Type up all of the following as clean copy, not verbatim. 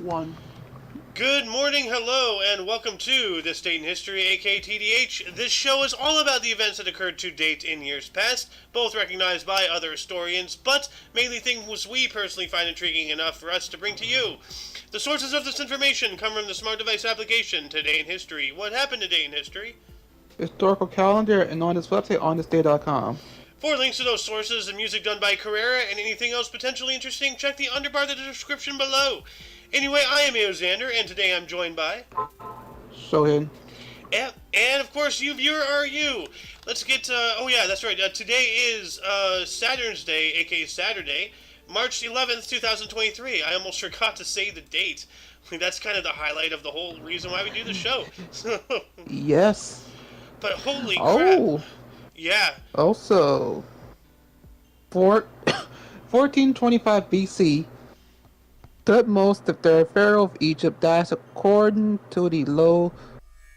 One. Good morning, hello, and welcome to This Date in History, aka TDH. This show is all about the events that occurred to date in years past, both recognized by other historians, but mainly things we personally find intriguing enough for us to bring to you. The sources of this information come from the smart device application Today in History. What happened today in history? Historical calendar and on this website onthisday.com. For links to those sources and music done by Carrera and anything else potentially interesting, check the underbar of the description below. Anyway, I am Eozander, and today I'm joined by... Shohin. And of course, you viewer are you. Let's get, oh yeah, that's right. Today is Saturn's Day, aka Saturday, March 11th, 2023. I almost forgot to say the date. That's kind of the highlight of the whole reason why we do the show. Yes. But holy crap. Oh. Yeah. Also, 1425 BC, Thutmose the third pharaoh of Egypt dies according to the low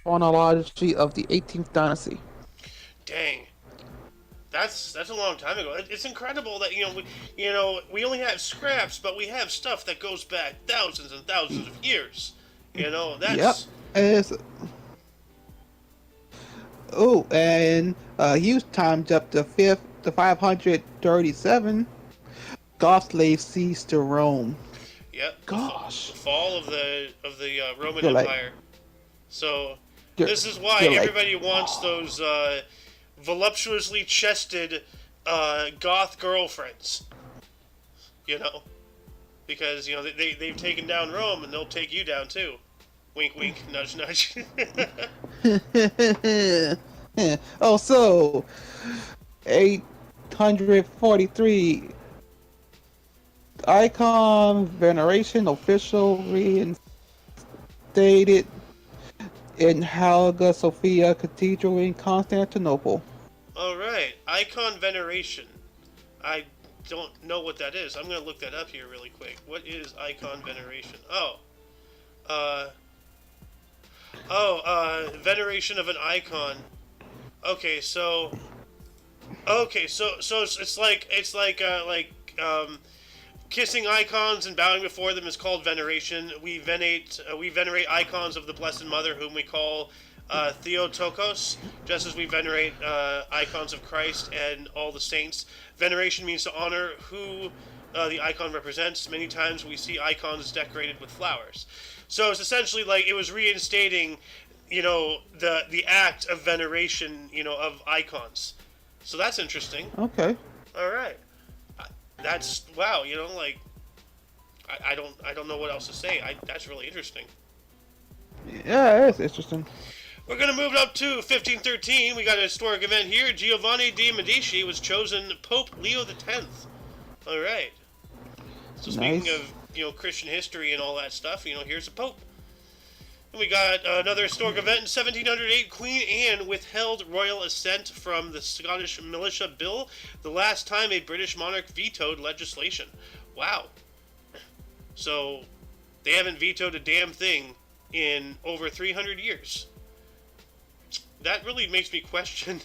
chronology of the 18th dynasty. Dang. That's a long time ago. It's incredible that we only have scraps, but we have stuff that goes back thousands and thousands of years. That's Yep. And huge time jump to 537. Goth slaves seized to Rome. Yep. Gosh. The fall of the Roman Empire. So this is why everybody wants those voluptuously chested goth girlfriends. Because they've taken down Rome and they'll take you down too. Wink, wink, nudge, nudge. Oh, so 843 icon veneration official reinstated in Hagia Sophia Cathedral in Constantinople. All right, icon veneration. I don't know what that is. I'm gonna look that up here really quick. What is icon veneration? Veneration of an icon. So it's like kissing icons and bowing before them is called veneration. We venerate icons of the Blessed Mother, whom we call Theotokos, just as we venerate icons of Christ and all the saints. Veneration means to honor who the icon represents. Many times we see icons decorated with flowers. So it's essentially like it was reinstating, the act of veneration, of icons. So that's interesting. Okay. All right. That's wow. I don't know what else to say. That's really interesting. Yeah, it's interesting. We're gonna move up to 1513. We got a historic event here. Giovanni de' Medici was chosen Pope Leo X. All right. So speaking of Christian history and all that stuff, here's a pope. And we got another historic event in 1708. Queen Anne withheld royal assent from the Scottish Militia Bill, the last time a British monarch vetoed legislation. Wow. So they haven't vetoed a damn thing in over 300 years. That really makes me question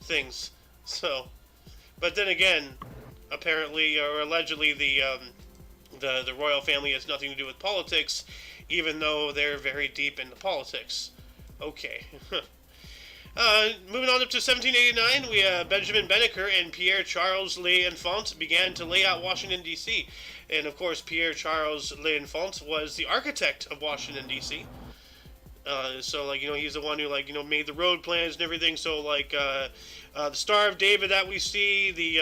things. So, but then again, apparently or allegedly the royal family has nothing to do with politics, even though they're very deep into politics. Okay. Moving on up to 1789, we Benjamin Banneker and Pierre Charles L'Enfant began to lay out Washington, D.C. And of course, Pierre Charles L'Enfant was the architect of Washington, D.C. So he's the one who made the road plans and everything. So the Star of David that we see, the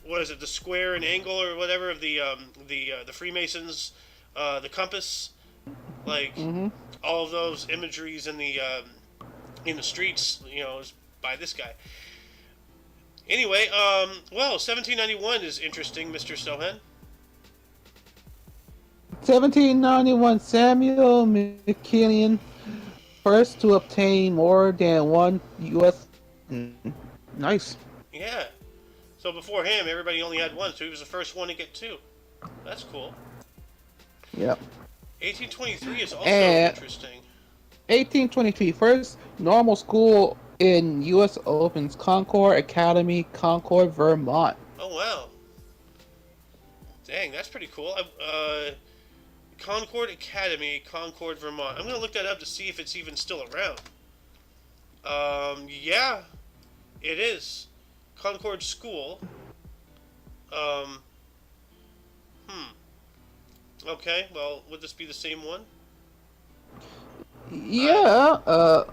what is it, the square and angle or whatever of the Freemasons, the compass, all of those imageries in the streets, is by this guy. Anyway, 1791 is interesting, Mr. Sohan. 1791, Samuel McKinley, first to obtain more than one U.S. Nice. Yeah. So before him, everybody only had one, so he was the first one to get two. That's cool. Yep. 1823 is also interesting. 1823, first normal school in U.S. opens, Concord Academy, Concord, Vermont. Oh, wow. Dang, that's pretty cool. Concord Academy, Concord, Vermont. I'm gonna look that up to see if it's even still around. Yeah, it is. Concord School. Um, hmm. Okay, well, would this be the same one? I Yeah,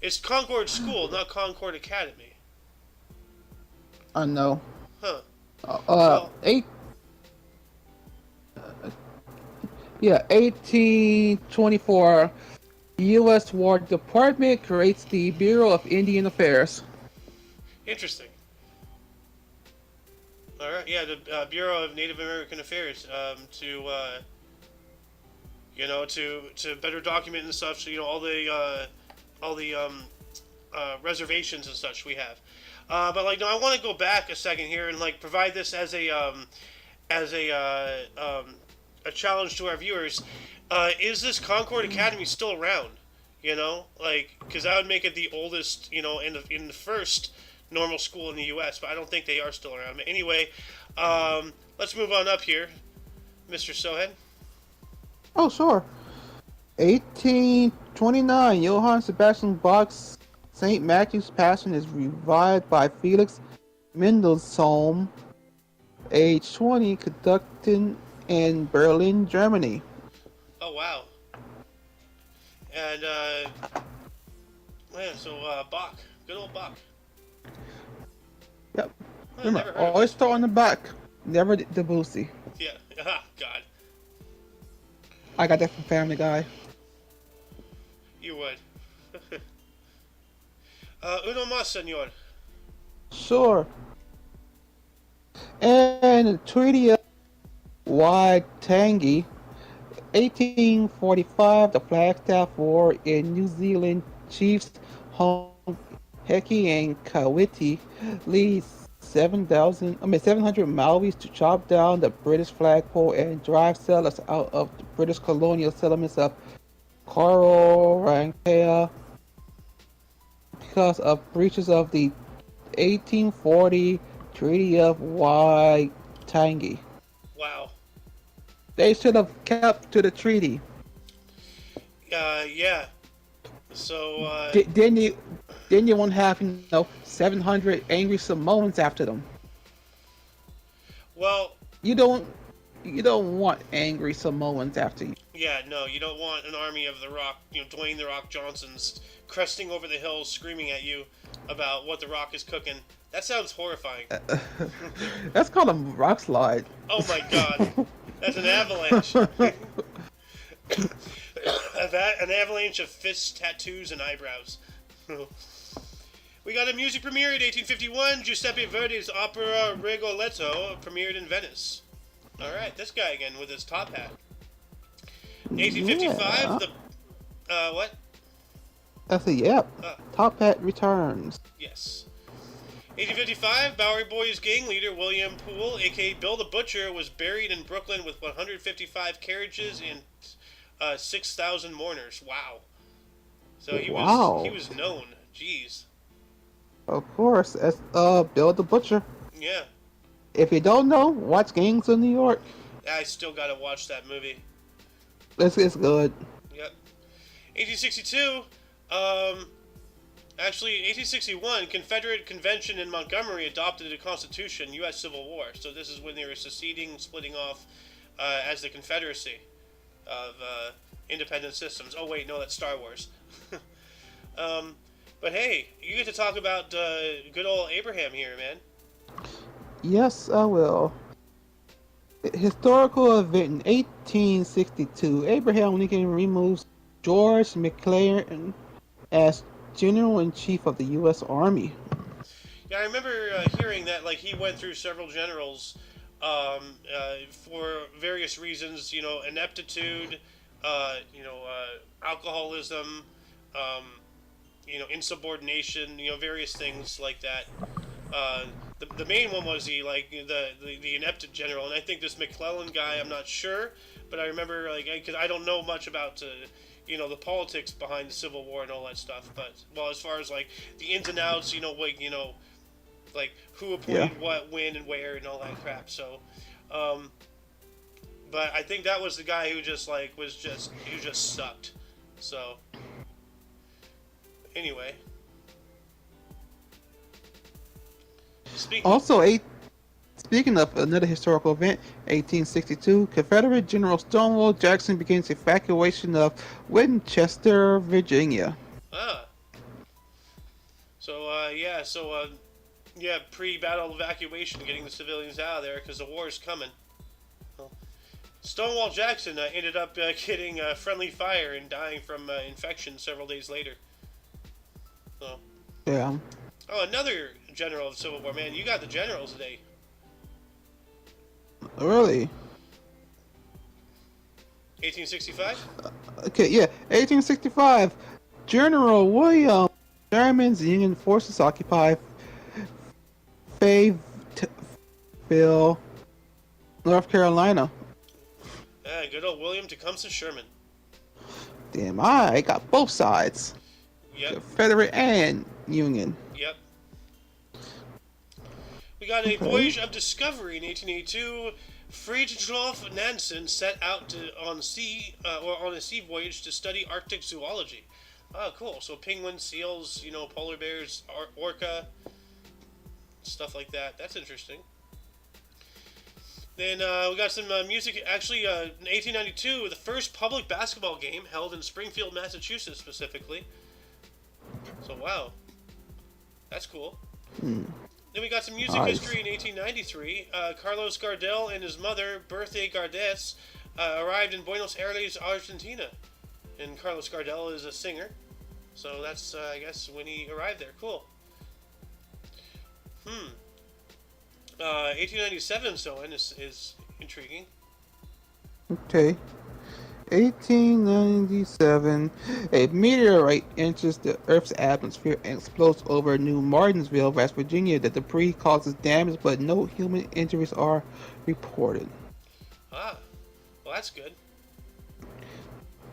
It's Concord School, not Concord Academy. I know. Huh. Well, Eight, yeah, 1824. U.S. War Department creates the Bureau of Indian Affairs. interesting. All right, yeah, the Bureau of Native American Affairs to better document and stuff. So all the reservations and such we have. But like, no, I want to go back a second here and like provide this as a challenge to our viewers. Is this Concord Academy still around? Like, because that would make it the oldest, in the first normal school in the U.S. But I don't think they are still around. But anyway, let's move on up here, Mr. Sohead. Oh, sure. 1829. Johann Sebastian Bach's St. Matthew's Passion is revived by Felix Mendelssohn, age 20, conducting in Berlin, Germany. Oh wow. And man, so Bach, good old Bach. Yep. I Remember, never heard of always this start on before. the back, never the Debussy. Yeah. Ah, God, I got that from Family Guy. you would. Uno más, señor. Sure. And the Treaty of Waitangi, 1845, the Flagstaff War in New Zealand chiefs Hong Heki and Kawiti lead 700 Maoris to chop down the British flagpole and drive settlers out of the British colonial settlements of Kororankea because of breaches of the 1840 Treaty of Waitangi. Wow. They should have kept to the treaty. Yeah. So Then you won't have 700 angry Samoans after them. well, You don't you don't want angry Samoans after you. yeah, no, you don't want an army of the Rock, Dwayne the Rock Johnsons cresting over the hills, screaming at you about what the Rock is cooking. That sounds horrifying. That's called a rock slide. Oh my God, that's an avalanche. An avalanche of fists, tattoos, and eyebrows. We got a music premiere in 1851. Giuseppe Verdi's opera Rigoletto premiered in Venice. All right, this guy again with his top hat. 1855. Yeah. What? I said, yep. Top Hat returns. Yes. 1855. Bowery Boys gang leader William Poole, aka Bill the Butcher, was buried in Brooklyn with 155 carriages and 6,000 mourners. Wow. So he was known. Jeez. Of course, as Bill the Butcher. Yeah. If you don't know, watch Gangs of New York. I still gotta watch that movie. It's good. Yep. 1862. Actually, 1861, Confederate Convention in Montgomery adopted a Constitution, U.S. Civil War. So this is when they were seceding, splitting off as the Confederacy of independent systems. Oh wait, no, that's Star Wars. But hey, you get to talk about good old Abraham here, man. Yes, I will. Historical event in 1862. Abraham Lincoln removes George McClellan as General-in-Chief of the U.S. Army. Yeah, I remember hearing that like he went through several generals for various reasons. Ineptitude, alcoholism, insubordination. Various things like that. The main one was the inept general, and I think this McClellan guy, I'm not sure, but I remember because I don't know much about the politics behind the Civil War and all that stuff. But as far as like the ins and outs, like who appointed what, when, and where, and all that crap. So, Um, but I think that was the guy who just like was just who just sucked. So anyway, speaking. Also, speaking of another historical event, 1862, Confederate General Stonewall Jackson begins evacuation of Winchester, Virginia. Ah, so yeah, pre-battle evacuation, getting the civilians out of there because the war is coming. Well, Stonewall Jackson ended up getting friendly fire and dying from infection several days later. So, Yeah. oh, another general of the Civil War. Man, you got the generals today. Really? 1865. Okay, yeah. 1865, General William. Germans and Union forces occupy Fayetteville, North Carolina. Good old William Tecumseh Sherman. Damn, I got both sides. Yep. Confederate and Union. Yep. We got a voyage of discovery in 1882. Fridtjof Nansen set out on a sea voyage to study Arctic zoology. Oh, cool. So penguins, seals, polar bears, orca, stuff like that. That's interesting. Then we got some music. Actually, in 1892, the first public basketball game held in Springfield, Massachusetts, specifically. So, wow. That's cool. Then we got some music history in 1893. Carlos Gardel and his mother, Berthe Gardes, arrived in Buenos Aires, Argentina. And Carlos Gardel is a singer. So that's, I guess, when he arrived there. Cool. 1897 so is intriguing. Okay. 1897, a meteorite enters the Earth's atmosphere and explodes over New Martinsville, West Virginia. The debris causes damage, but no human injuries are reported. Ah, well, that's good.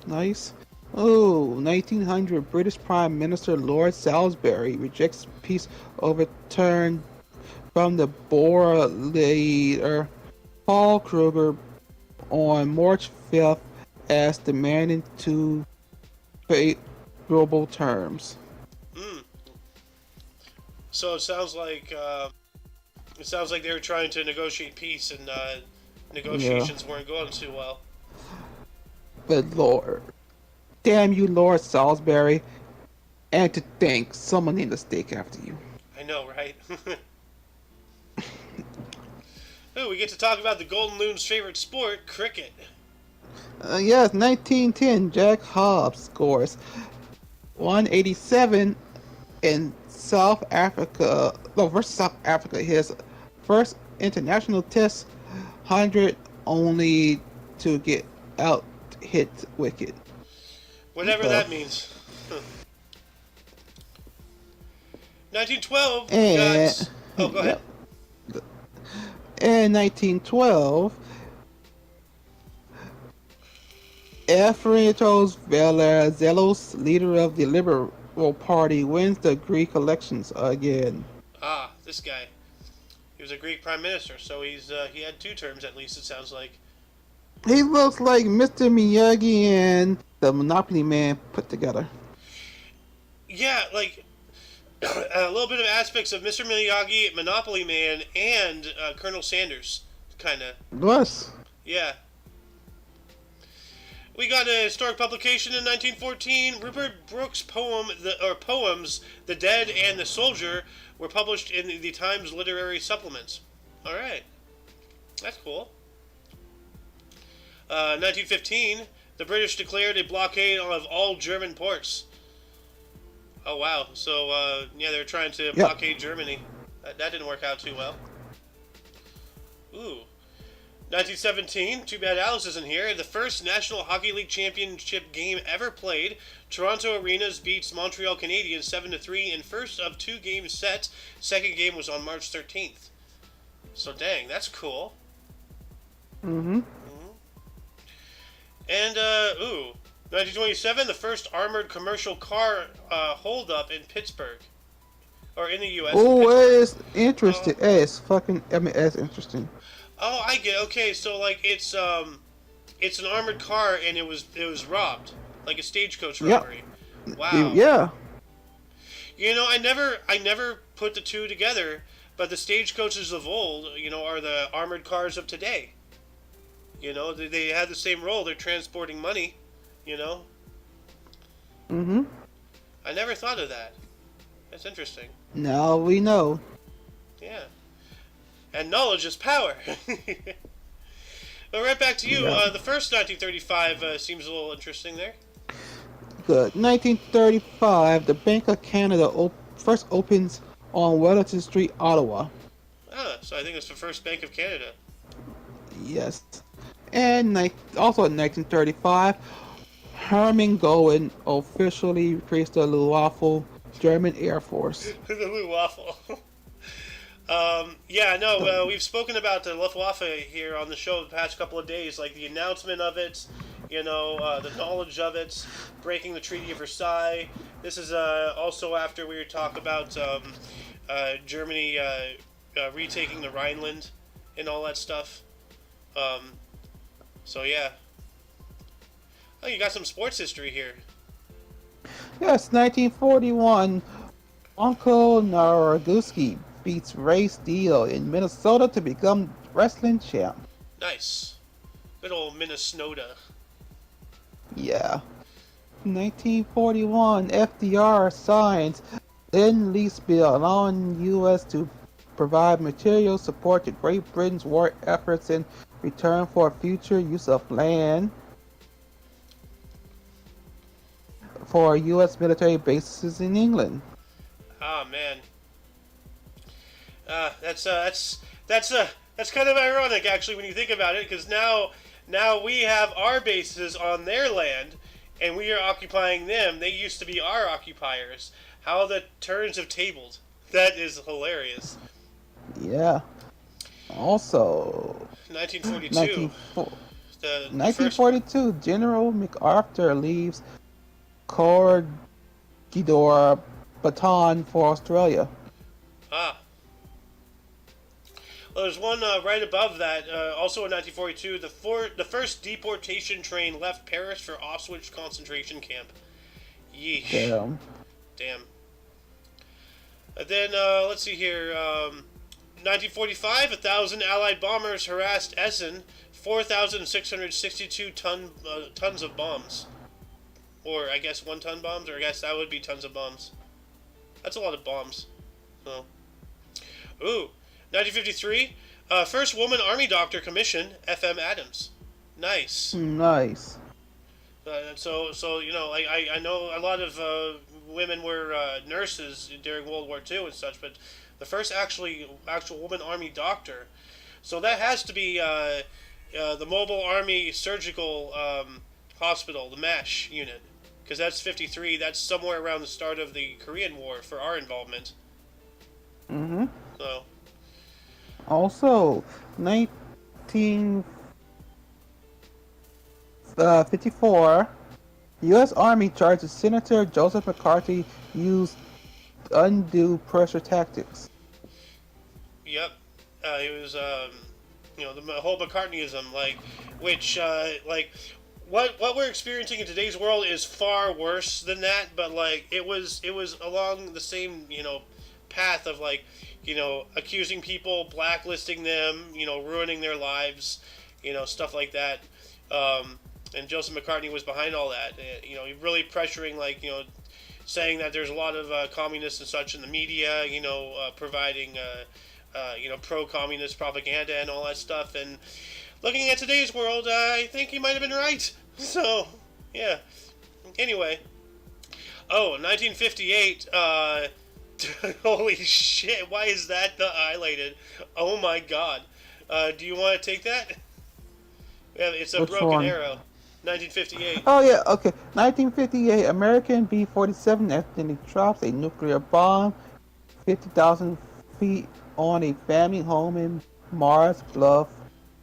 Nice. Oh, 1900, British Prime Minister Lord Salisbury rejects peace overturned from the Boer leader Paul Kruger on March 5th as demanding to favorable terms. So it sounds like they were trying to negotiate peace, and negotiations weren't going too well. But Lord, damn you, Lord Salisbury, and to think someone named a steak after you. I know, right? Oh, we get to talk about the Golden Loon's favorite sport, cricket. Yes, 1910, Jack Hobbs scores 187 in South Africa, versus South Africa, his first international test, 100 only to get out hit wicket. Whatever that means. 1912, and, oh, go ahead. In 1912, Ephraimos Venizelos, leader of the Liberal Party, wins the Greek elections again. Ah, this guy. He was a Greek prime minister, so he had 2 terms at least, it sounds like. He looks like Mr. Miyagi and the Monopoly Man put together. Yeah, like a little bit of aspects of Mr. Miyagi, Monopoly Man, and Colonel Sanders, kind of. Plus. Yeah. We got a historic publication in 1914. Rupert Brooks' poems, "The Dead and the Soldier," were published in the Times Literary Supplements. All right, that's cool. 1915, the British declared a blockade of all German ports. Oh wow! So they were trying to blockade Germany. That didn't work out too well. Ooh. 1917, too bad Alice isn't here. The first National Hockey League Championship game ever played. Toronto Arenas beats Montreal Canadiens 7-3 in first of 2 games set. Second game was on March 13th. So dang, that's cool. And 1927, the first armored commercial car holdup in Pittsburgh, or in the U.S. Oh, it's interesting. It's fucking. I mean, it's interesting. Oh, I get. Okay, so like it's an armored car and it was robbed, like a stagecoach Yep. robbery. Wow. Yeah. I never put the two together, but the stagecoaches of old, are the armored cars of today. They had the same role. They're transporting money. You know, Mm-hmm. I never thought of that. That's interesting. Now we know. Yeah, and knowledge is power. Well, right back to you. Yeah. The first 1935 seems a little interesting there. Good. 1935, the Bank of Canada first opens on Wellington Street, Ottawa. Ah, so I think it's the first Bank of Canada. Yes. And also in 1935, Hermann Goering officially creates the Luftwaffe German Air Force. The Lou Waffle. Yeah, no, we've spoken about the Luftwaffe here on the show the past couple of days, like the announcement of it, the knowledge of it, breaking the Treaty of Versailles. This is also after we were talking about Germany retaking the Rhineland and all that stuff. Um, so yeah. Oh, you got some sports history here. Yes, 1941, Uncle Naraguski beats Ray Steele in Minnesota to become wrestling champ. Nice. Good old Minnesota. Yeah. 1941, FDR signs Lend-Lease Bill allowing U.S. to provide material support to Great Britain's war efforts in return for future use of land for U.S. military bases in England. Ah, man. That's kind of ironic actually when you think about it, because now we have our bases on their land, and we are occupying them. They used to be our occupiers. How the turns have tabled. That is hilarious. Yeah. Also, 1942. 19, The first. 1942, General MacArthur leaves Corregidor Baton for Australia. Ah. Well, there's one right above that. Also in 1942, the first deportation train left Paris for Auschwitz concentration camp. Yeesh. Damn. Damn. And then let's see here. 1945, 1,000 Allied bombers harassed Essen. 4,662 tons of bombs, or I guess 1-ton bombs, or I guess that would be tons of bombs. That's a lot of bombs. So, ooh, 1953, first woman army doctor commissioned, F.M. Adams. Nice. Nice. So like I know a lot of women were nurses during World War II and such, but the first actual woman army doctor. So that has to be the Mobile Army Surgical Hospital, the MASH unit, because that's 53. That's somewhere around the start of the Korean War for our involvement. Mm-hmm. So. Also, 1954, U.S. Army charges Senator Joseph McCarthy used undue pressure tactics. Yep. It was the whole McCartneyism, which what we're experiencing in today's world is far worse than that, but it was along the same path of accusing people, blacklisting them, ruining their lives, stuff like that. And Joseph McCartney was behind all that. Really pressuring, saying that there's a lot of communists and such in the media, providing pro-communist propaganda and all that stuff. And looking at today's world, I think he might have been right. So, yeah. Anyway. Oh, 1958. Holy shit, why is that not highlighted? Oh my god. Do you want to take that? Yeah, it's a Which broken one? arrow. 1958. Oh yeah, okay. 1958, American B-47 accidentally drops a nuclear bomb 50,000 feet on a family home in Mars Bluff,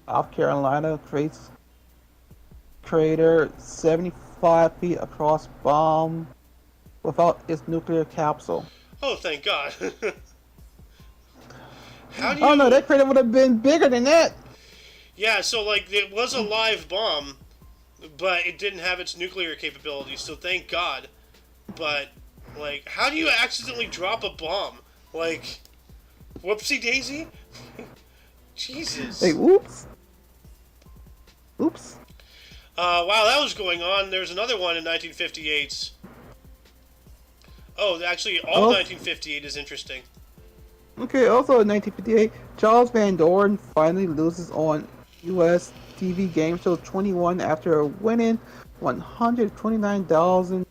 South Carolina. Creates crater 75 feet across, bomb without its nuclear capsule. Oh, thank God. How do you... Oh no, that crater would have been bigger than that. Yeah, so like it was a live bomb, but it didn't have its nuclear capabilities. So thank God. But like, how do you accidentally drop a bomb? Like, whoopsie daisy. Hey, Jesus. oops, oops. While that was going on, there's another one in 1958. Oh, actually, all Also, 1958 is interesting. okay, also in 1958, Charles Van Doren finally loses on U.S. TV game show 21 after winning $129,000.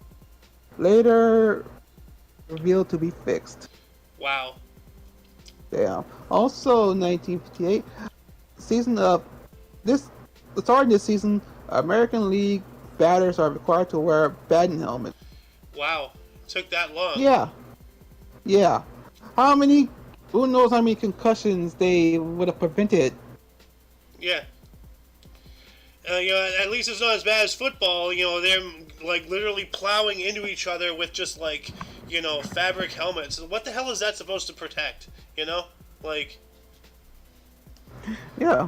Later revealed to be fixed. Wow. Damn. Also, 1958 season of this starting this season, American League batters are required to wear batting helmets. Wow. Took that long. Yeah, yeah. How many? Who knows how many concussions they would have prevented? Yeah. At least it's not as bad as football. They're like literally plowing into each other with just like, fabric helmets. What the hell is that supposed to protect? Like, Yeah.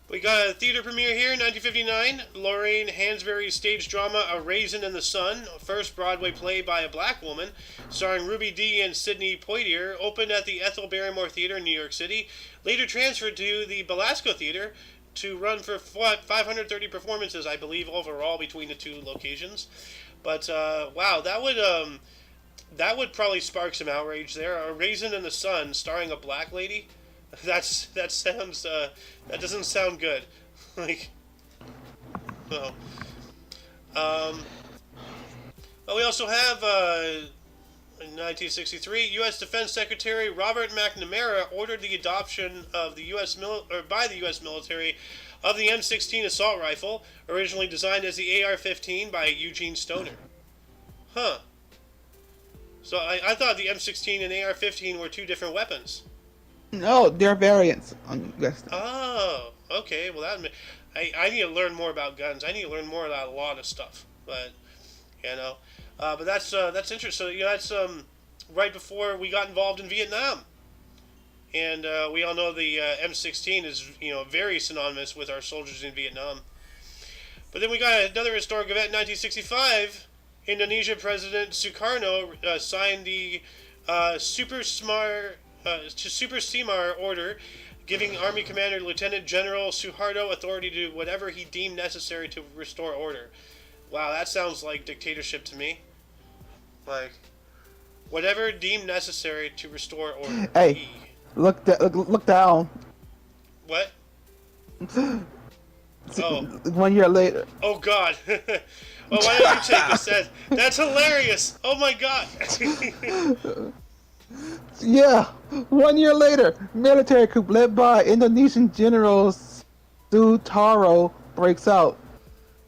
we got a theater premiere here in 1959. Lorraine Hansberry's stage drama A Raisin in the Sun, first Broadway play by a black woman, starring Ruby Dee and Sidney Poitier, opened at the Ethel Barrymore Theater in New York City, later transferred to the Belasco Theater to run for 530 performances, I believe, overall between the two locations. But wow, that would probably spark some outrage there. A Raisin in the Sun, starring a black lady. That sounds that doesn't sound good. Like, well, um, well, we also have in 1963, U.S. Defense Secretary Robert McNamara ordered the adoption of the by the U.S. military of the M16 assault rifle, originally designed as the AR-15 by Eugene Stoner. Huh. So I thought the M16 and AR-15 were two different weapons. No, they're variants. Oh, okay. Well, I need to learn more about guns. I need to learn more about a lot of stuff. But but that's interesting. So that's right before we got involved in Vietnam, and we all know the M16 is very synonymous with our soldiers in Vietnam. But then we got another historic event in 1965. Indonesia President Sukarno signed the Super Semar order, giving Army Commander Lieutenant General Suharto authority to do whatever he deemed necessary to restore order. Wow, that sounds like dictatorship to me. Like, whatever deemed necessary to restore order. Hey, look down. What? Oh. 1 year later. Oh, God. Well, why don't you take this? That's hilarious. Oh, my God. Yeah, 1 year later, military coup led by Indonesian General Suharto breaks out.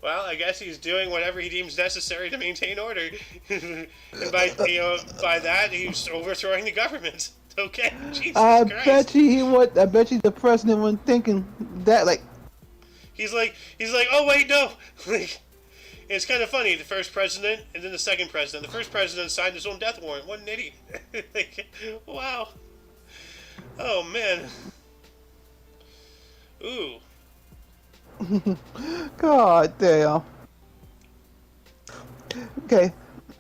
Well, I guess he's doing whatever he deems necessary to maintain order, and by that he's overthrowing the government. Okay, Jesus Christ. I bet you the president wasn't thinking that. Like, he's like, oh wait, no. Like, it's kind of funny. The first president and then the second president. The first president signed his own death warrant. What an idiot! Like, wow. Oh man. Ooh. God damn. Okay,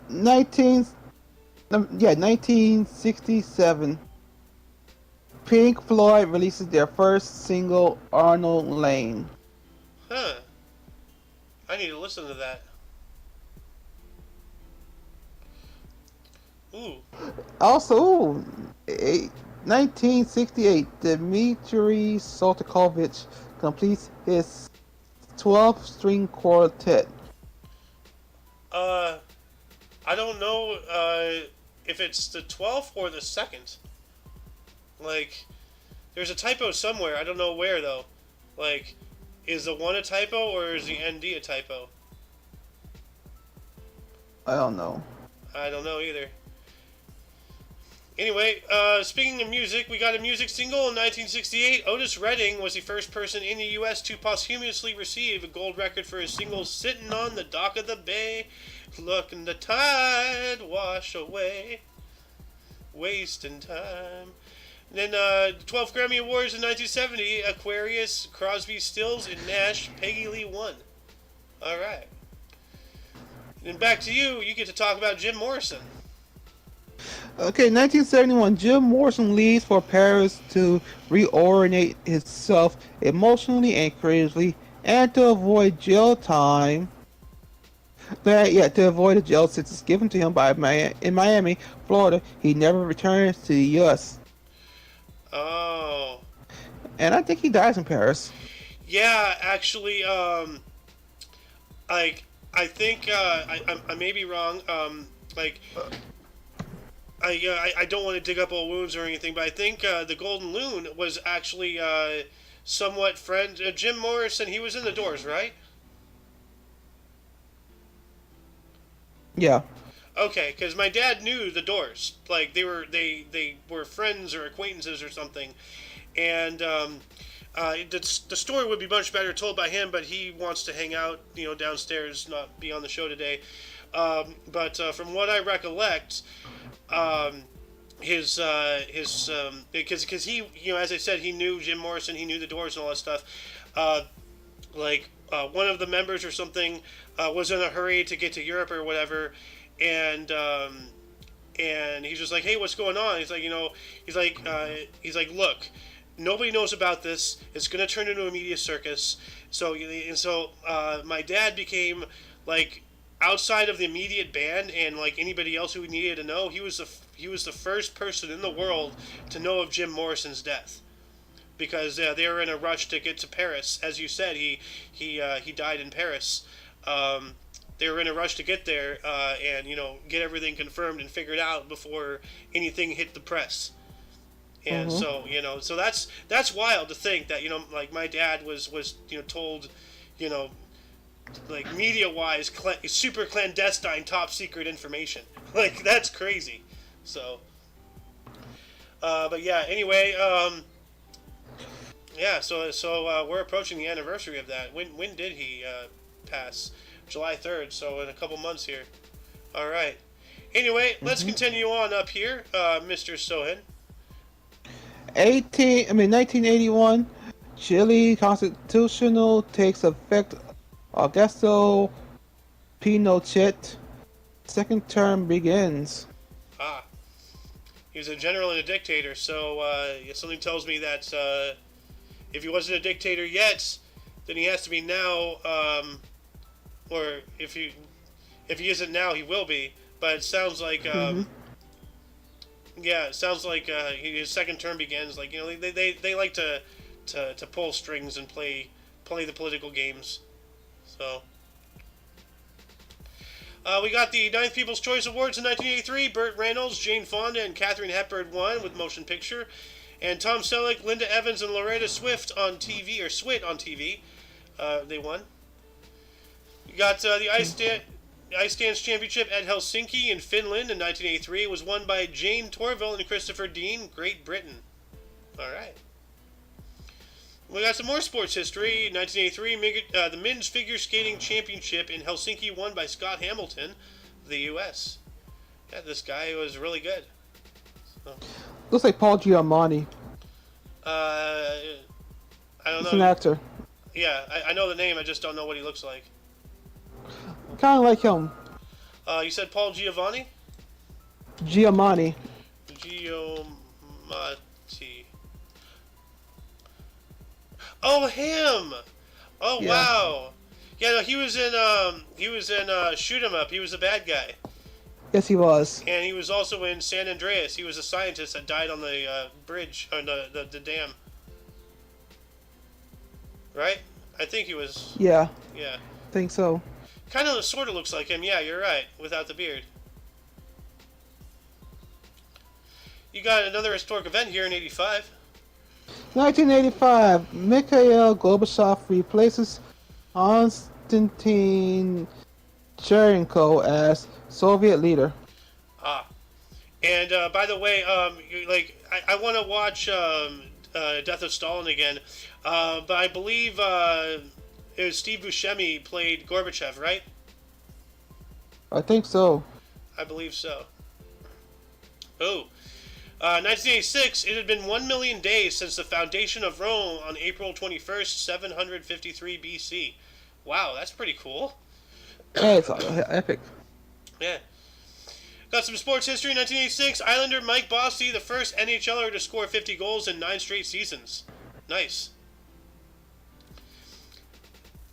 1967. Pink Floyd releases their first single, Arnold Lane. Huh. I need to listen to that. Ooh. Also, 1968, Dmitry Sostakovich completes his 12-string quartet. I don't know if it's the 12th or the 2nd. Like, there's a typo somewhere. I don't know where, though. Like, is the 1 a typo or is the ND a typo? I don't know. I don't know either. Anyway, speaking of music, we got a music single in 1968. Otis Redding was the first person in the U.S. to posthumously receive a gold record for his single "Sitting on the Dock of the Bay, Looking the Tide Wash Away, Wasting Time." And then 12 Grammy Awards in 1970, Aquarius, Crosby, Stills, and Nash, Peggy Lee won. All right. And back to you. You get to talk about Jim Morrison. Okay, 1971, Jim Morrison leaves for Paris to reorient himself emotionally and creatively, and to avoid jail time. But yeah, to avoid a jail sentence given to him in Miami, Florida, he never returns to the U.S. Oh. And I think he dies in Paris. Yeah, actually, like, I think, I may be wrong. Like, I don't want to dig up old wounds or anything, but I think the Golden Loon was actually somewhat friend. Jim Morrison, he was in the Doors, right? Yeah. Okay, because my dad knew the Doors. Like they were friends or acquaintances or something, and the story would be much better told by him. But he wants to hang out, downstairs, not be on the show today. But from what I recollect, his because he, as I said, he knew Jim Morrison, he knew the Doors and all that stuff. One of the members or something was in a hurry to get to Europe or whatever, and he's just like, hey, what's going on? He's like, look, nobody knows about this. It's going to turn into a media circus. So my dad became like outside of the immediate band and like anybody else who needed to know. He was the first person in the world to know of Jim Morrison's death. Because they were in a rush to get to Paris, as you said, he died in Paris. They were in a rush to get there and get everything confirmed and figured out before anything hit the press. And so that's wild to think that like my dad was told like media wise super clandestine top secret information. Like that's crazy. So but yeah, anyway. Yeah, so we're approaching the anniversary of that. When did he pass? July 3rd, so in a couple months here. All right. Anyway, let's continue on up here, Mr. Sohan. 1981, Chile constitutional takes effect. Augusto Pinochet, second term begins. Ah, he was a general and a dictator, so something tells me that if he wasn't a dictator yet, then he has to be now. Or if he isn't now, he will be. But it sounds like it sounds like his second term begins. Like they like to pull strings and play the political games. So we got the 9th People's Choice Awards in 1983. Burt Reynolds, Jane Fonda, and Katharine Hepburn won with Motion Picture. And Tom Selleck, Linda Evans, and Loretta Swift on TV, or Swit on TV, they won. You got the Ice Dance Championship at Helsinki in Finland in 1983. It was won by Jane Torville and Christopher Dean, Great Britain. All right. We got some more sports history. 1983, the Men's Figure Skating Championship in Helsinki won by Scott Hamilton of the U.S. Yeah, this guy was really good. So. Looks like Paul Giamatti. I don't know. He's an actor. Yeah, I know the name. I just don't know what he looks like. Kind of like him. You said Paul Giovanni? Giamatti. Giamatti. Oh, him! Oh, yeah. Wow. Yeah, no, he was in Shoot 'Em Up. He was the bad guy. Yes, he was. And he was also in San Andreas. He was a scientist that died on the bridge, or the dam. Right? I think he was. Yeah. Yeah. I think so. Kind of sort of looks like him. Yeah, you're right. Without the beard. You got another historic event here in 85. 1985, Mikhail Gorbachev replaces Konstantin Chernenko as Soviet leader. Ah. And by the way, I want to watch Death of Stalin again. But I believe it was Steve Buscemi played Gorbachev, right? I think so. I believe so. Oh. 1986, it had been 1 million days since the foundation of Rome on April 21st, 753 BC. Wow, that's pretty cool. Yeah, it's epic. Yeah. Got some sports history. 1986, Islander Mike Bossy, the first NHLer to score 50 goals in 9 straight seasons. Nice.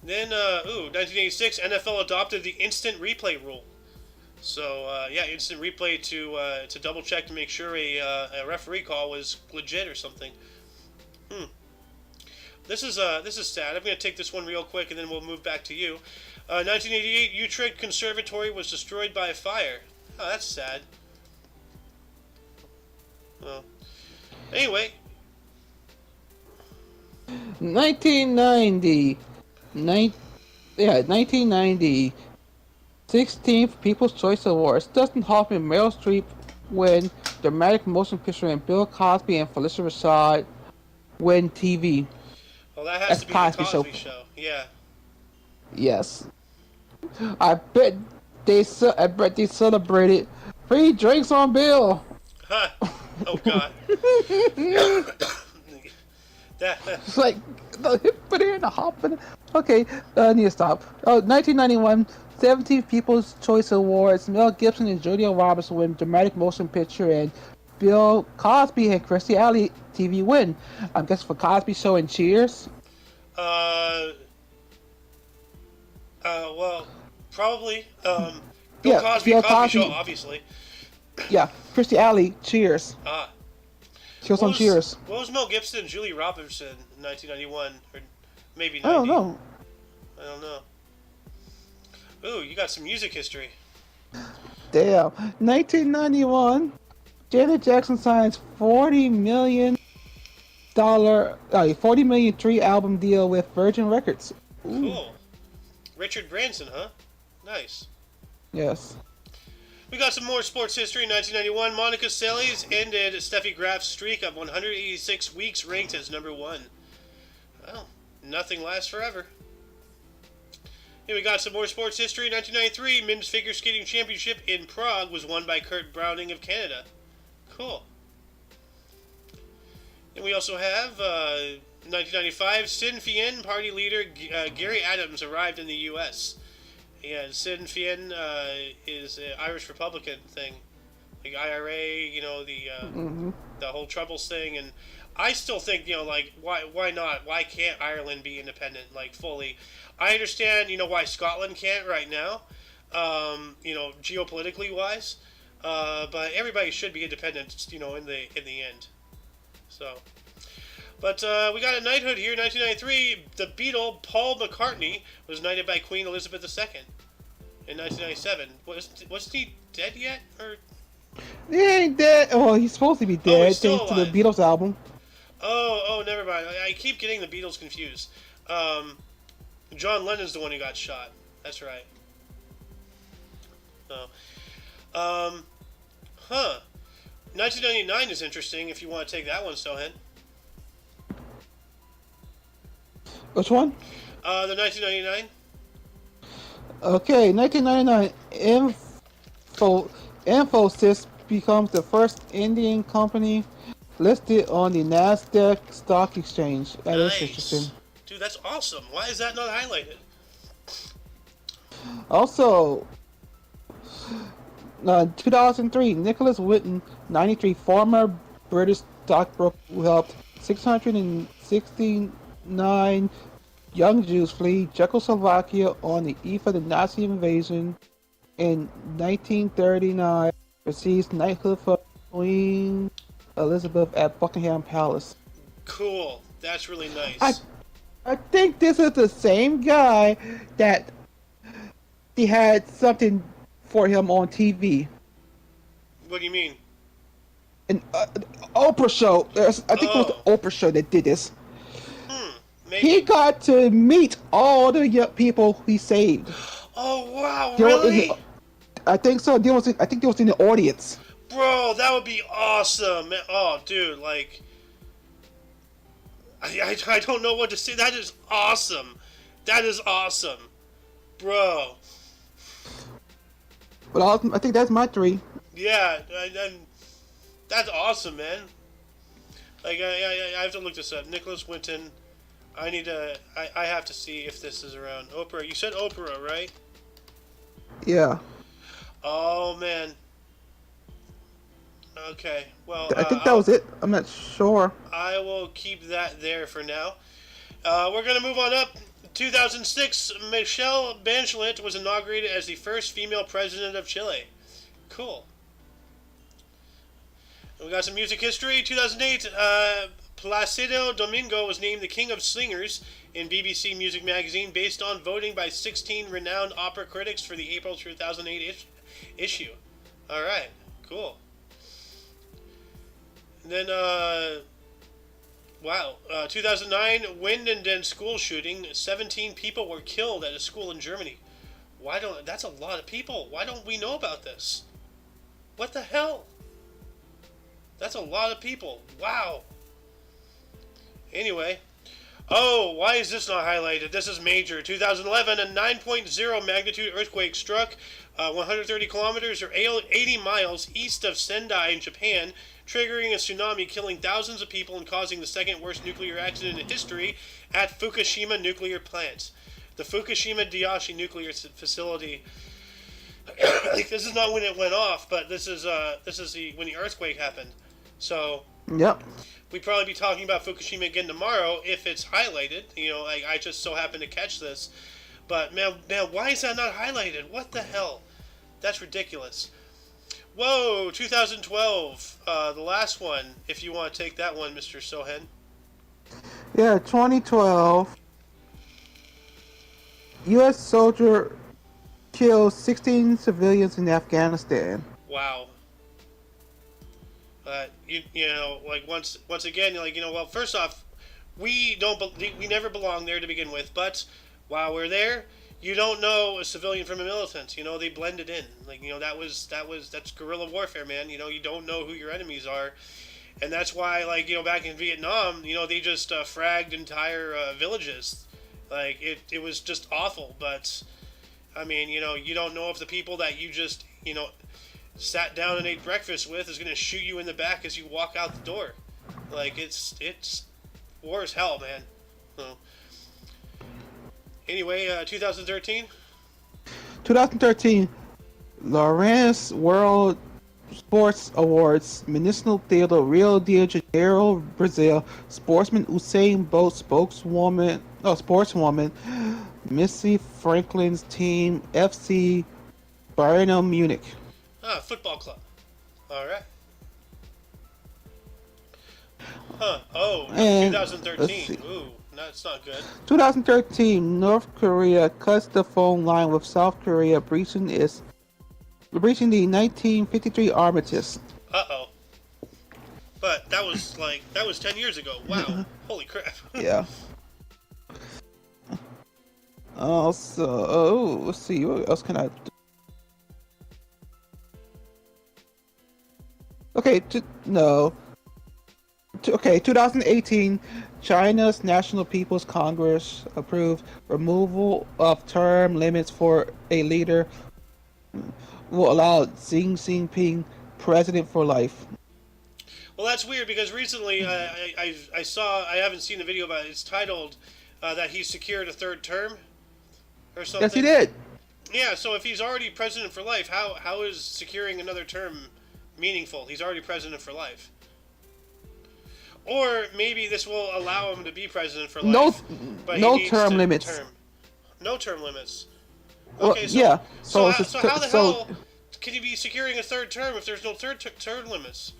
Then, 1986, NFL adopted the instant replay rule. So, instant replay to double check to make sure a referee call was legit or something. This is sad. I'm going to take this one real quick and then we'll move back to you. 1988, Utrecht Conservatory was destroyed by a fire. Oh, that's sad. Well, anyway. 1990. 1990. 16th People's Choice Awards. Dustin Hoffman, Meryl Streep win Dramatic Motion Picture, and Bill Cosby and Felicia Rashad win TV. Well, that has to be the Cosby show. Yeah. Yes. I bet they celebrated free drinks on Bill. Huh. Oh God. It's like put it in the hop. Okay, I need to stop. 1991, 17th People's Choice Awards. Mel Gibson and Julia Roberts win Dramatic Motion Picture, and Bill Cosby and Kirstie Alley TV win. I'm guessing for Cosby Show and Cheers. Well, probably. Bill Cosby Show, obviously. Yeah, Kirstie Alley, Cheers. Ah. She was on Cheers. What was Mel Gibson and Julie Robertson in 1991? Or maybe 90? I don't know. I don't know. Ooh, you got some music history. Damn. 1991, Janet Jackson signs $40 million 3-album deal with Virgin Records. Ooh. Cool. Richard Branson, huh? Nice. Yes. We got some more sports history. In 1991, Monica Seles ended Steffi Graf's streak of 186 weeks, ranked as number 1. Well, nothing lasts forever. Here we got some more sports history. 1993, Men's Figure Skating Championship in Prague was won by Kurt Browning of Canada. Cool. And we also have 1995, Sinn Féin party leader Gary Adams arrived in the U.S. Yeah, Sinn Féin is an Irish Republican thing, like IRA. The whole Troubles thing, and I still think why not? Why can't Ireland be independent fully? I understand why Scotland can't right now, geopolitically wise, but everybody should be independent, in the end. So. But we got a knighthood here. 1993, the Beatle Paul McCartney was knighted by Queen Elizabeth II in 1997. Was he dead yet? Or he ain't dead. Well, he's supposed to be dead thanks to the Beatles album. Oh, never mind. I keep getting the Beatles confused. John Lennon's the one who got shot. That's right. Oh. 1999 is interesting if you want to take that one, Sohen. Which one? The 1999. Okay, 1999. Infosys becomes the first Indian company listed on the Nasdaq Stock Exchange. That is interesting. Dude, that's awesome. Why is that not highlighted? Also, 2003, Nicholas Whitten, 93, former British stockbroker who helped 669 young Jews flee Czechoslovakia on the eve of the Nazi invasion in 1939, receives knighthood for Queen Elizabeth at Buckingham Palace. Cool. That's really nice. I think this is the same guy that he had something for him on TV. What do you mean? An Oprah show. I think it was the Oprah show that did this. Maybe. He got to meet all the young people he saved. Oh wow! Really? I think so. I think they was in the audience. Bro, that would be awesome. Oh, dude, I don't know what to say. That is awesome. That is awesome, bro. But I think that's my 3. Yeah, That's awesome, man. Like I have to look this up. Nicholas Winton. I need to. I have to see if this is around. Oprah. You said Oprah, right? Yeah. Oh man. Okay. Well, I think that was it. I'm not sure. I will keep that there for now. We're gonna move on up. 2006, Michelle Bachelet was inaugurated as the first female president of Chile. Cool. We got some music history. 2008, Placido Domingo was named the King of Singers in BBC Music Magazine based on voting by 16 renowned opera critics for the April 2008 issue. Alright, cool. And then, wow, 2009, Winnenden school shooting. 17 people were killed at a school in Germany. That's a lot of people. Why don't we know about this? What the hell? That's a lot of people. Wow. Anyway. Oh, why is this not highlighted? This is major. 2011, a 9.0 magnitude earthquake struck 130 kilometers or 80 miles east of Sendai in Japan, triggering a tsunami, killing thousands of people and causing the second worst nuclear accident in history at Fukushima nuclear plant. The Fukushima Daiichi nuclear facility. Like, this is not when it went off, but this is when the earthquake happened. So, yep. We'd probably be talking about Fukushima again tomorrow if it's highlighted. You know, like, I just so happened to catch this. But, man, why is that not highlighted? What the hell? That's ridiculous. Whoa, 2012, the last one, if you want to take that one, Mr. Sohen. Yeah, 2012. U.S. soldier kills 16 civilians in Afghanistan. Wow. You know, like once again, you're like, you know, well, first off, we never belonged there to begin with, but while we're there, you don't know a civilian from a militant. You know, they blended in. Like, you know, that's guerrilla warfare, man. You know, you don't know who your enemies are. And that's why, like, you know, back in Vietnam, you know, they just fragged entire villages. Like, it was just awful. But, I mean, you know, you don't know if the people that you just, you know, sat down and ate breakfast with is going to shoot you in the back as you walk out the door. Like, it's war as hell, man. So, anyway, 2013? 2013, Lawrence World Sports Awards, Municipal Theater, Rio de Janeiro, Brazil. Sportsman Usain Bolt sportswoman, Missy Franklin's team, FC Bayern Munich. Ah, football club. Alright. Huh. Oh, And 2013. Ooh, that's not good. 2013, North Korea cuts the phone line with South Korea, breaching the 1953 armistice. Uh-oh. But that was 10 years ago. Wow. Holy crap. Yeah. Also, let's see, what else can I do? Okay, 2018, China's National People's Congress approved removal of term limits for a leader, will allow Xi Jinping president for life. Well, that's weird because recently I haven't seen the video, but it's titled that he secured a third term or something. Yes, he did. Yeah, so if he's already president for life, how is securing another term meaningful? He's already president for life. Or maybe this will allow him to be president for life. No term limits. No term limits. Okay, well, yeah. So how the hell can he be securing a third term if there's no term limits?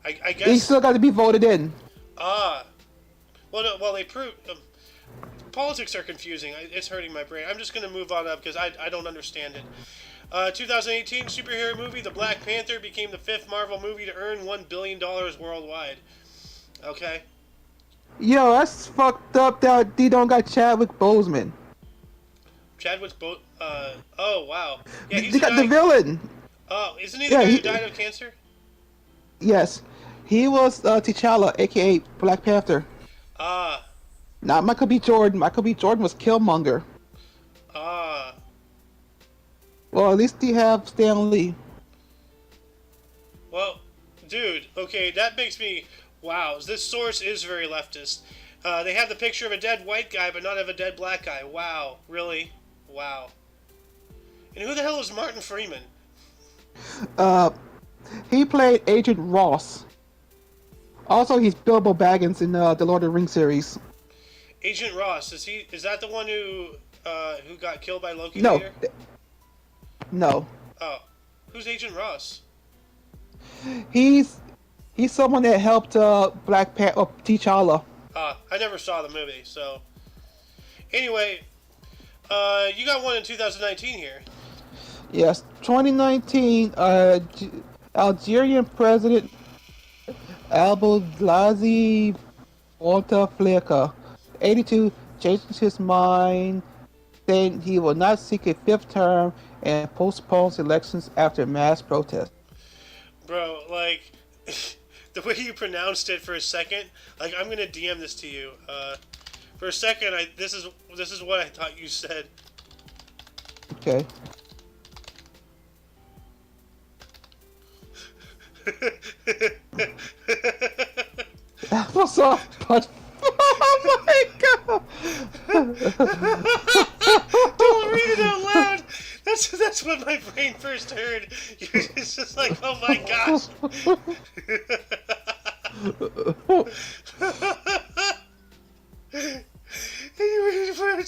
I guess he still got to be voted in. Ah, well, they proved. Politics are confusing. It's hurting my brain. I'm just going to move on up because I don't understand it. 2018 superhero movie The Black Panther became the 5th Marvel movie to earn $1 billion worldwide. Okay. Yo, that's fucked up that they don't got Chadwick Boseman. Chadwick oh wow. Yeah, they got the villain. Oh, isn't he the guy who died of cancer? Yes. He was T'Challa, aka Black Panther. Ah. Not Michael B. Jordan. Michael B. Jordan was Killmonger. Ah. Well, at least they have Stan Lee. Well, dude, okay, that makes me... Wow, this source is very leftist. They have the picture of a dead white guy, but not of a dead black guy. Wow, really? Wow. And who the hell is Martin Freeman? He played Agent Ross. Also, he's Bilbo Baggins in the Lord of the Rings series. Agent Ross, is that the one who got killed by Loki No. later? No. Oh. Who's Agent Ross? He's someone that helped Black Panther, T'Challa. I never saw the movie, so... Anyway, you got one in 2019 here. Yes, 2019, Algerian President Abdelaziz Bouteflika, 82, changed his mind, saying he will not seek a fifth term and postpones elections after mass protests. Bro, like, the way you pronounced it for a second, like, I'm gonna DM this to you. For a second, this is what I thought you said. Okay. What's up, but oh my god! Don't read it out loud. That's what my brain first heard. It's just like, oh my gosh.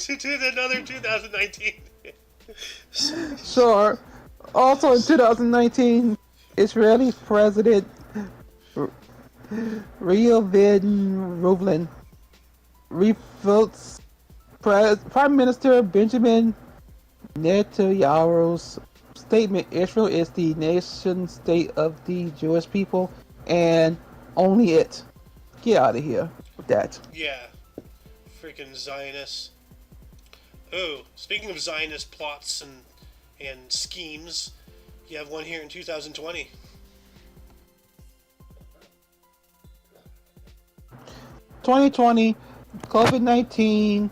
You did another 2019. Sure. Also in 2019, Israeli President Reuven Rivlin refutes Prime Minister Benjamin Netanyahu's statement Israel is the nation state of the Jewish people and only it. Get out of here with that. Yeah. Freaking Zionists. Oh, speaking of Zionist plots and schemes, you have one here in 2020. 2020, COVID-19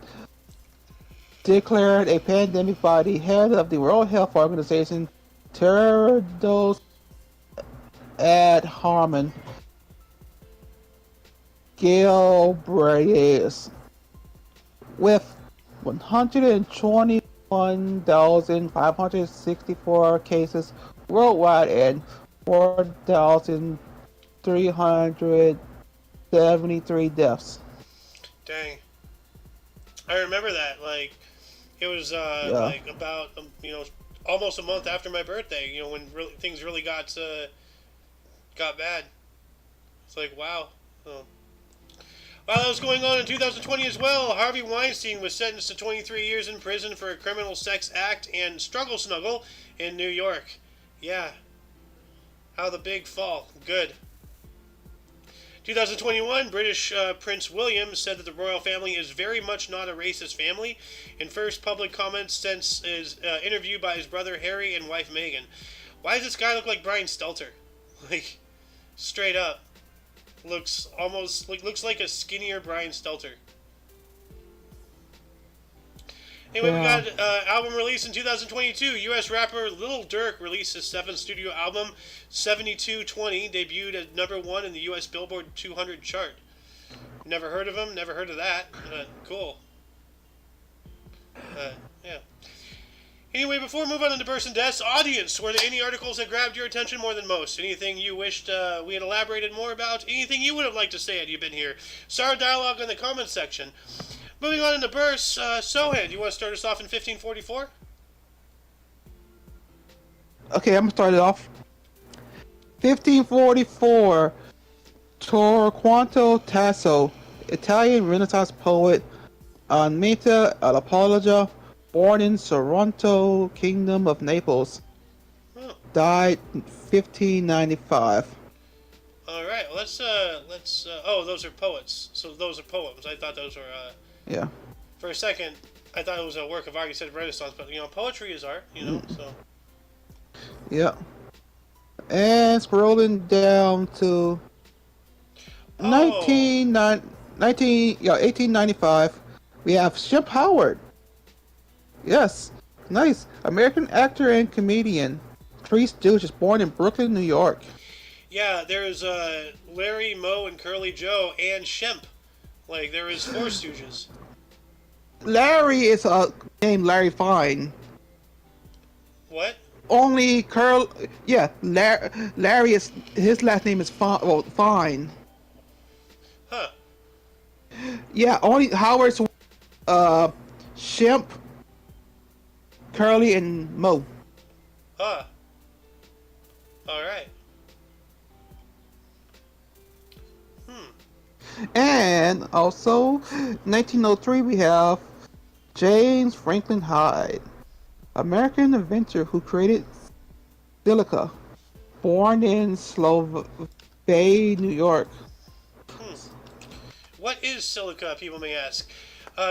declared a pandemic by the head of the World Health Organization, Tedros Adhanom Ghebreyesus, with 121,564 cases worldwide and 4,373 deaths. Dang. I remember that. Like, it was like about almost a month after my birthday. When things really got bad. It's like, wow. Oh. While that was going on in 2020 as well, Harvey Weinstein was sentenced to 23 years in prison for a criminal sex act and struggle snuggle in New York. Yeah. How the big fall. Good. 2021, British Prince William said that the royal family is very much not a racist family in first public comments since his interview by his brother Harry and wife Meghan. Why does this guy look like Brian Stelter? Like, straight up. Looks like a skinnier Brian Stelter. Anyway, we got album release in 2022. U.S. rapper Lil Durk released his 7th studio album, 7220, debuted at #1 in the U.S. Billboard 200 chart. Never heard of him, never heard of that. Cool. Yeah. Anyway, before we move on into Burst and Deaths, audience, were there any articles that grabbed your attention more than most? Anything you wished we had elaborated more about? Anything you would have liked to say had you been here? Start a dialogue in the comments section. Moving on into Burst, Sohan, you want to start us off in 1544? Okay, I'm going to start it off. 1544, Torquato Tasso, Italian Renaissance poet, Meta Apologia, born in Sorrento, Kingdom of Naples. Oh. Died in 1595. All right. Well, oh, those are poets. So those are poems. I thought those were. Yeah. For a second, I thought it was a work of art. You said Renaissance, but poetry is art. So. Yeah. And scrolling down to 1895, we have Shep Howard. Yes, nice. American actor and comedian. Priest Stooge is born in Brooklyn, New York. Yeah, there's Larry, Moe, and Curly Joe, and Shemp. Like, there is four Stooges. Larry is named Larry Fine. What? Only Larry is his last name is Fine. Huh. Yeah, only Howard's Shemp, Curly, and Moe. Huh. Alright. And also, 1903 we have James Franklin Hyde, American inventor who created silica, born in Slough Bay, New York. What is silica, people may ask?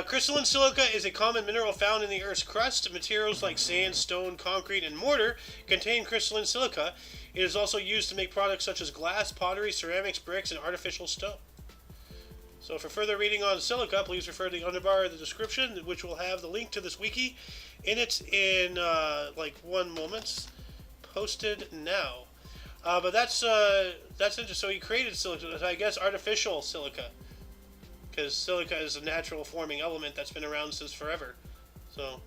Crystalline silica is a common mineral found in the Earth's crust. Materials like sand, stone, concrete, and mortar contain crystalline silica. It is also used to make products such as glass, pottery, ceramics, bricks, and artificial stone. So for further reading on silica, please refer to the underbar of the description, which will have the link to this wiki in it in like 1 moment. Posted now. But that's interesting. So he created silica, I guess artificial silica. Because silica is a natural forming element that's been around since forever. So,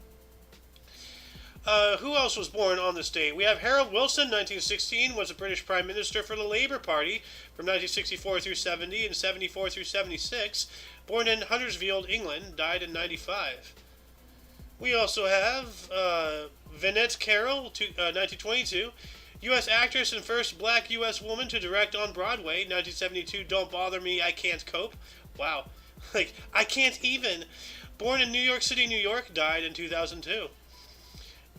who else was born on this date? We have Harold Wilson, 1916, was a British Prime Minister for the Labour Party from 1964 through 70 and 74 through 76. Born in Huddersfield, England, died in 95. We also have Vinette Carroll, 1922, U.S. actress and first black U.S. woman to direct on Broadway, 1972, Don't Bother Me, I Can't Cope. Wow. Like, I can't even. Born in New York City, New York, died in 2002.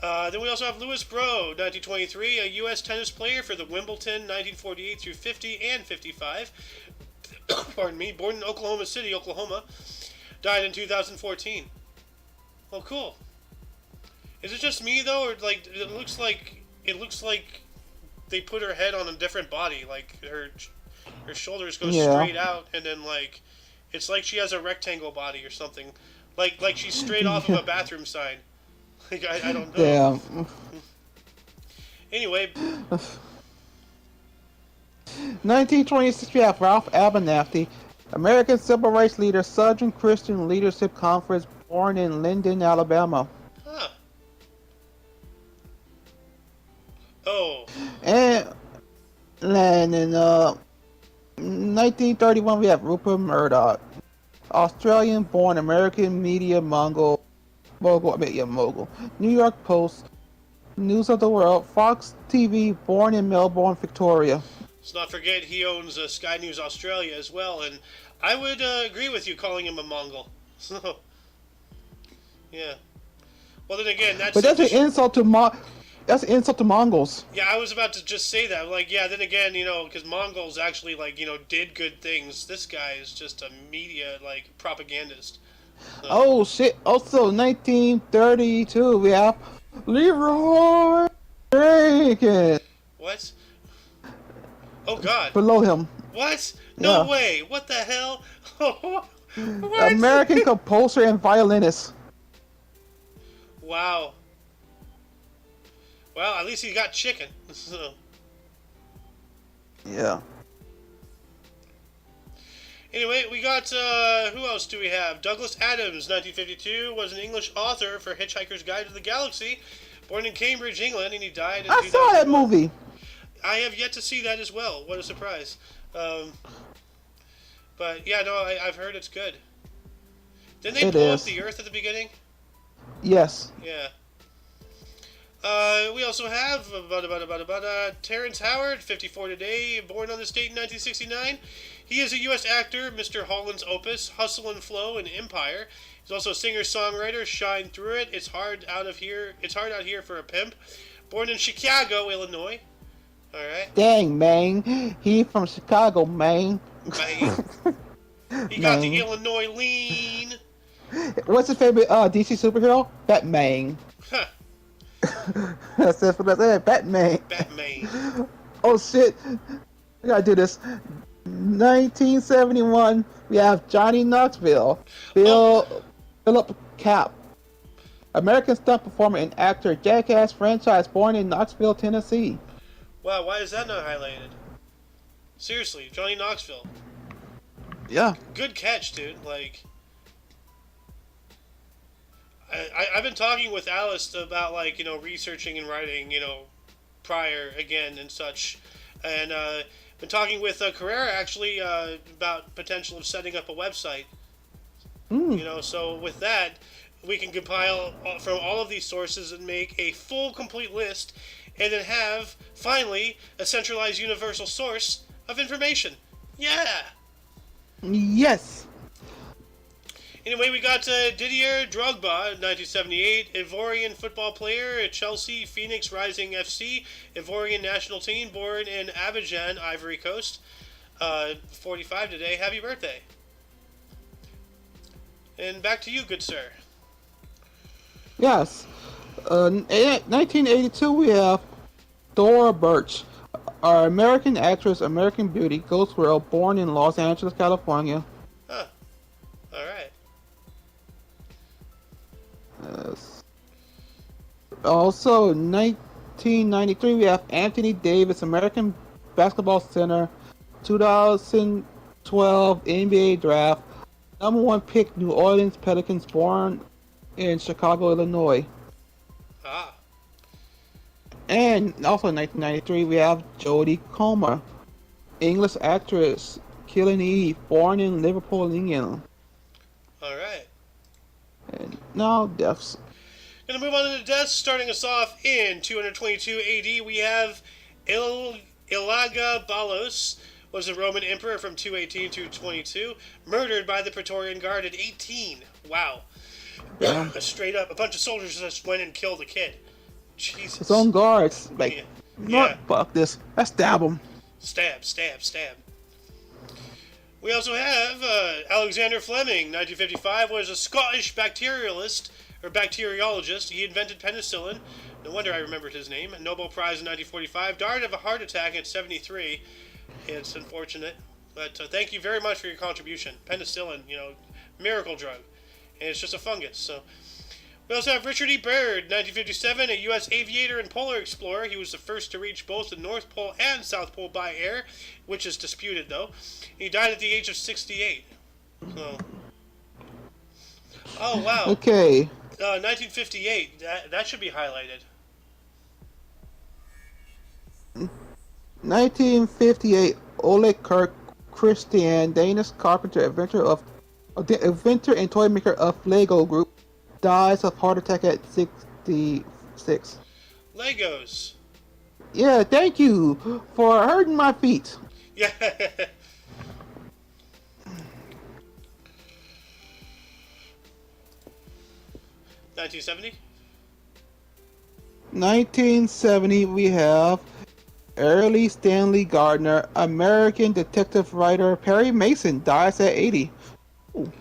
Then we also have Louis Brough, 1923, a U.S. tennis player for the Wimbledon 1948 through 50 and 55. Pardon me. Born in Oklahoma City, Oklahoma. Died in 2014. Well, cool. Is it just me, though, or, like, it looks like they put her head on a different body. Like, her shoulders go straight out, and then, like, it's like she has a rectangle body or something. Like she's straight off of a bathroom sign. Like, I don't know. Damn. Anyway. 1926 we have Ralph Abernathy, American civil rights leader, Southern Christian Leadership Conference, born in Linden, Alabama. Huh. Oh. And in 1931 we have Rupert Murdoch, Australian-born American media mogul. New York Post, News of the World, Fox TV, born in Melbourne, Victoria. Let's not forget he owns Sky News Australia as well, and I would agree with you calling him a Mongol. So, yeah. Well, then again, that's an insult to That's an insult to Mongols. Yeah, I was about to just say that. Like, yeah, then again, because Mongols actually, like, did good things. This guy is just a media, like, propagandist. So. Oh, shit. Also, 1932, we have Leroy Jenkins. What? Oh, God. Below him. What? No way. What the hell? What? American composer and violinist. Wow. Well, at least he got chicken. So. Yeah. Anyway, we got, who else do we have? Douglas Adams, 1952, was an English author for Hitchhiker's Guide to the Galaxy. Born in Cambridge, England, and he died in 2001. I saw that movie. I have yet to see that as well. What a surprise. But, yeah, no, I've heard it's good. Didn't they blow up the Earth at the beginning? Yes. Yeah. We also have Terrence Howard, 54 today, born on this date in 1969. He is a U.S. actor, Mr. Holland's opus, Hustle and Flow, and Empire. He's also a singer-songwriter, Shine Through It, It's Hard Out Here for a Pimp. Born in Chicago, Illinois. Alright. Dang, man. He from Chicago, man. Man. He got the Illinois lean. What's his favorite DC superhero? Batman. Huh. That's what I said. Batman. Batman. Oh shit! I gotta do this. 1971. We have Johnny Knoxville, Philip Cap, American stunt performer and actor, Jackass franchise, born in Knoxville, Tennessee. Wow, why is that not highlighted? Seriously, Johnny Knoxville. Yeah. Good catch, dude. Like, I've been talking with Alice about, like, researching and writing, prior again and such. And been talking with Carrera, actually, about potential of setting up a website. Mm. So with that, we can compile from all of these sources and make a full, complete list, and then have, finally, a centralized universal source of information. Yeah! Yes. Anyway, we got Didier Drogba, 1978, Ivorian football player, Chelsea, Phoenix Rising FC, Ivorian national team, born in Abidjan, Ivory Coast. 45 today. Happy birthday. And back to you, good sir. Yes. 1982, we have Dora Birch, our American actress, American Beauty, Ghost World, born in Los Angeles, California. Huh. Alright. Yes. Also, 1993, we have Anthony Davis, American basketball center, 2012 NBA draft, number one pick, New Orleans Pelicans, born in Chicago, Illinois. Ah. And also in 1993, we have Jodie Comer, English actress, Killing Eve, born in Liverpool, England. Alright. And now deaths. Gonna move on to the deaths, starting us off in 222 AD. We have Elagabalus, was a Roman emperor from 218 to 22, murdered by the Praetorian Guard at 18. Wow. Yeah. Straight up, a bunch of soldiers just went and killed a kid. Jesus. His own guards, like, Yeah. fuck this. Let's stab him. Stab, stab, stab. We also have Alexander Fleming, 1955, was a Scottish bacteriologist. He invented penicillin. No wonder I remembered his name. A Nobel Prize in 1945. Died of a heart attack at 73. It's unfortunate. But thank you very much for your contribution. Penicillin, miracle drug. And it's just a fungus, so... We also have Richard E. Byrd, 1957, a U.S. aviator and polar explorer. He was the first to reach both the North Pole and South Pole by air, which is disputed, though. He died at the age of 68. So. Oh, wow. Okay. 1958. That should be highlighted. 1958, Ole Kirk Christian, Danish carpenter, inventor and toy maker of Lego Group, dies of heart attack at 66. Legos. Yeah, thank you for hurting my feet. Yeah. 1970. 1970, we have Early Stanley Gardner, American detective writer Perry Mason, dies at 80. Ooh.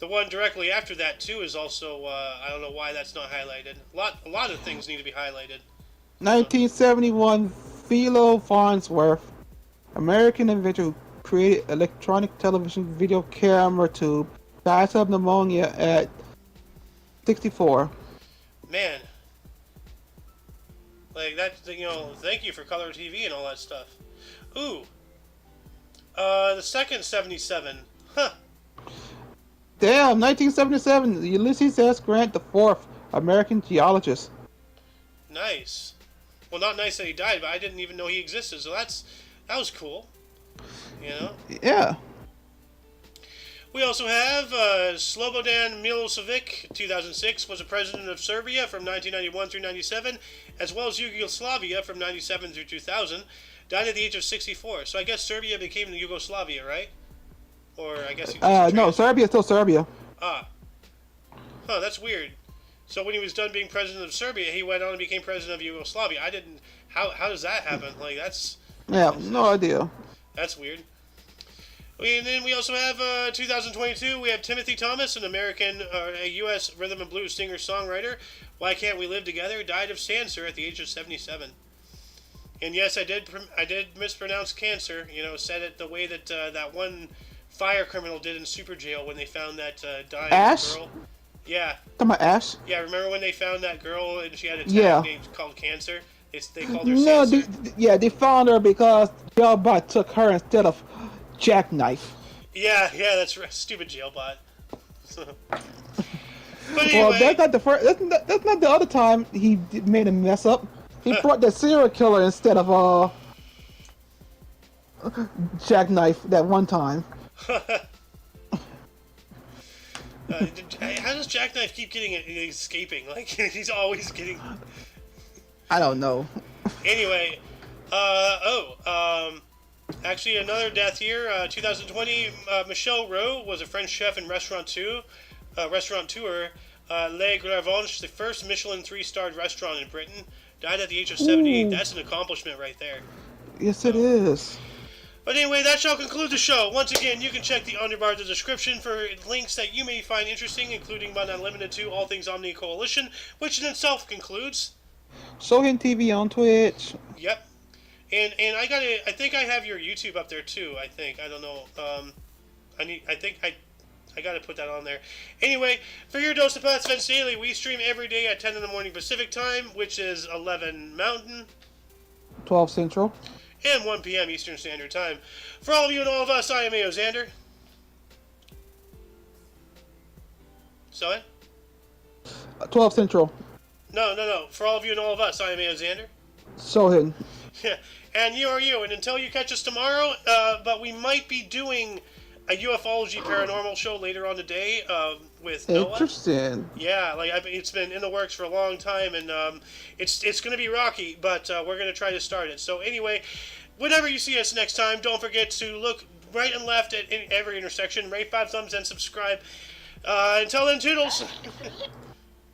The one directly after that too is also I don't know why that's not highlighted. A lot of things need to be highlighted. 1971, Philo Farnsworth, American inventor who created electronic television video camera tube, dies of pneumonia at 64. Man. Like that, thank you for color TV and all that stuff. Ooh. The second 77. Huh. Damn, 1977, Ulysses S. Grant IV, American geologist. Nice. Well, not nice that he died, but I didn't even know he existed, so that was cool. Yeah. We also have Slobodan Milosevic, 2006, was a president of Serbia from 1991 through 97, as well as Yugoslavia from 97 through 2000. Died at the age of 64. So I guess Serbia became Yugoslavia, right? Or I guess... no, Serbia is still Serbia. Ah. Huh, that's weird. So when he was done being president of Serbia, he went on and became president of Yugoslavia. I didn't... How does that happen? Like, that's... Yeah, no idea. That's weird. And then we also have 2022. We have Timothy Thomas, an American, a U.S. rhythm and blues singer-songwriter. Why Can't We Live Together? Died of cancer at the age of 77. And yes, I did mispronounce cancer. Said it the way that that one fire criminal did in Super Jail when they found that dying Ash? girl. Yeah. Talking about Ash? Yeah, remember when they found that girl and she had a tag Yeah. name called Cancer? They called her No, Sansa. they found her because Jailbot took her instead of Jackknife. Yeah, that's right. Stupid Jailbot. But Well, anyway, that's not the first. That's not the other time made a mess up. He brought the serial killer instead of Jackknife that one time. how does Jackknife keep getting escaping? Like he's always getting. I don't know. Anyway, actually another death here. 2020, Michel Rowe was a French chef and restaurateur. Le Gravanche, the first Michelin 3-starred restaurant in Britain, died at the age of 78. Ooh. That's an accomplishment right there. Yes, it is. But anyway, that shall conclude the show. Once again, you can check the underbar of the description for links that you may find interesting, including but not limited to all things OMNI Coalition, which in itself concludes. Sohin TV on Twitch. Yep. And I think I have your YouTube up there too. I think I don't know. I gotta put that on there. Anyway, for your dose of Pats Events Daily, we stream every day at 10 in the morning Pacific time, which is 11 Mountain, 12 Central, and 1 p.m. Eastern Standard Time. For all of you and all of us, I am A.O. Xander. So 12 Central. No. For all of you and all of us, I am A.O. Xander. Sohin. Yeah, and you are you. And until you catch us tomorrow, but we might be doing a ufology paranormal show later on today with Noah. Interesting. Yeah, it's been in the works for a long time, and it's going to be rocky, but we're going to try to start it. So anyway, whenever you see us next time, don't forget to look right and left at every intersection, rate 5 thumbs, and subscribe. Until then, toodles!